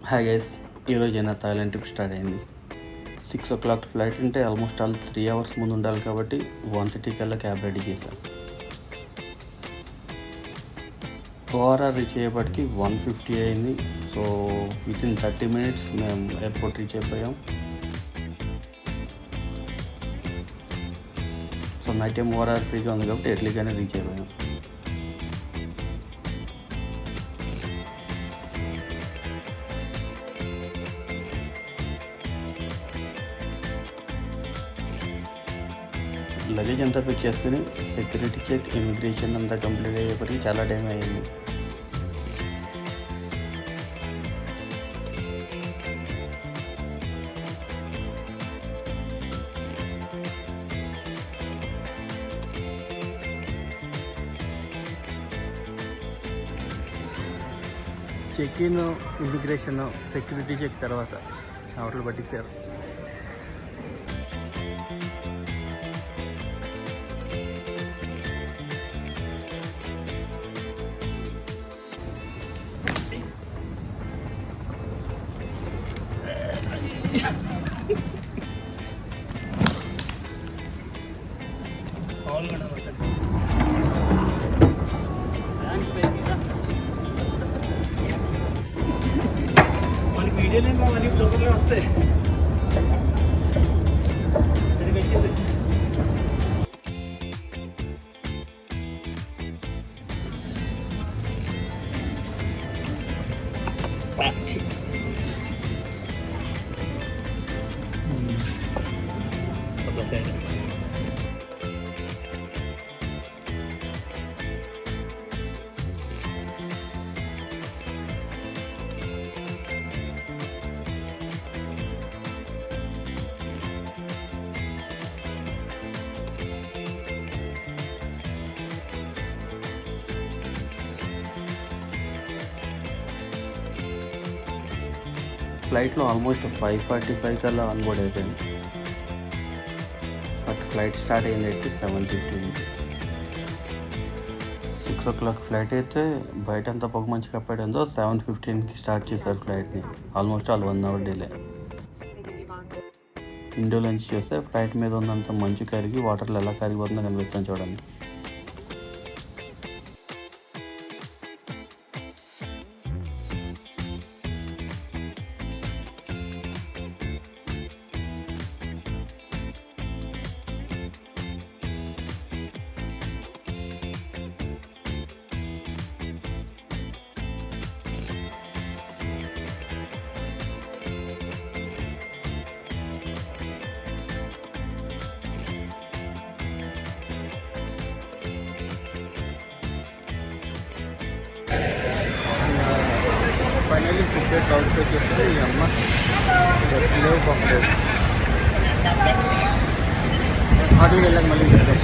Hi guys, ఈరోజు అయినా Thailand trip start అయింది. 6 o'clock ఫ్లైట్ అంటే ఆల్మోస్ట్ 3 hours ముందు ఉండాలి కాబట్టి 1:30 కల్లా క్యాబ్ రెడీ చేశాం. ఓఆర్ఆర్ రీచ్ అయ్యేపటికి 1:50 అయింది. సో వితిన్ 30 minutes మేము ఎయిర్పోర్ట్ రీచ్ అయిపోయాం. సో నైట్ టైం ఓఆర్ఆర్ ఫ్రీగా ఉంది కాబట్టి ఎర్లీగానే రీచ్ అయిపోయాం. లగేజ్ అంతా పిక్ చేసుకుని సెక్యూరిటీ చెక్, ఇమిగ్రేషన్ అంతా కంప్లీట్ అయ్యేప్పటికి చాలా టైం అయ్యింది. Check in, immigration, security check తర్వాత హోటల్ పట్టించారు. మనకి వీడియోలు ఏం కావాలి, బ్లోగర్లు వస్తాయి. ఫ్లైట్లో ఆల్మోస్ట్ 5:45 కల్లా ఆన్బోర్డ్ అయిపోయింది. బట్ ఫ్లైట్ స్టార్ట్ అయింది అయితే 7:15. 6 o'clock ఫ్లైట్ అయితే బయట అంతా పొగ మంచి కప్పడంతో 7:15కి స్టార్ట్ చేశారు ఫ్లైట్ని. Almost 1 hour delay. ఇండో నుంచి చూస్తే ఫ్లైట్ మీద ఉన్నంత మంచు కరిగి వాటర్లో ఎలా కరిగిపోతుందో కనిపిస్తుంది చూడండి. ఫైనల్లీ టికెట్ అవుట్ చేస్తే ఈ అమ్మ లేవు పంపలేదు. హోటల్కి వెళ్ళాక మళ్ళీ చెప్తాం.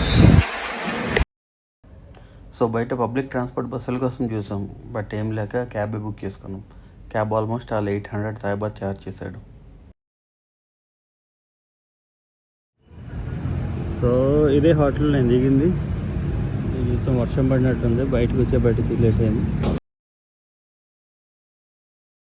సో బయట పబ్లిక్ ట్రాన్స్పోర్ట్ బస్సుల కోసం చూసాం, బట్ ఏం లేక క్యాబే బుక్ చేసుకున్నాం. Cab almost 800 Thai baht charge చేశాడు. సో ఇదే హోటల్ నేను దిగింది. మొత్తం వర్షం పడినట్టుంది, బయటకు వచ్చేప్పటికి లేట్ అయింది.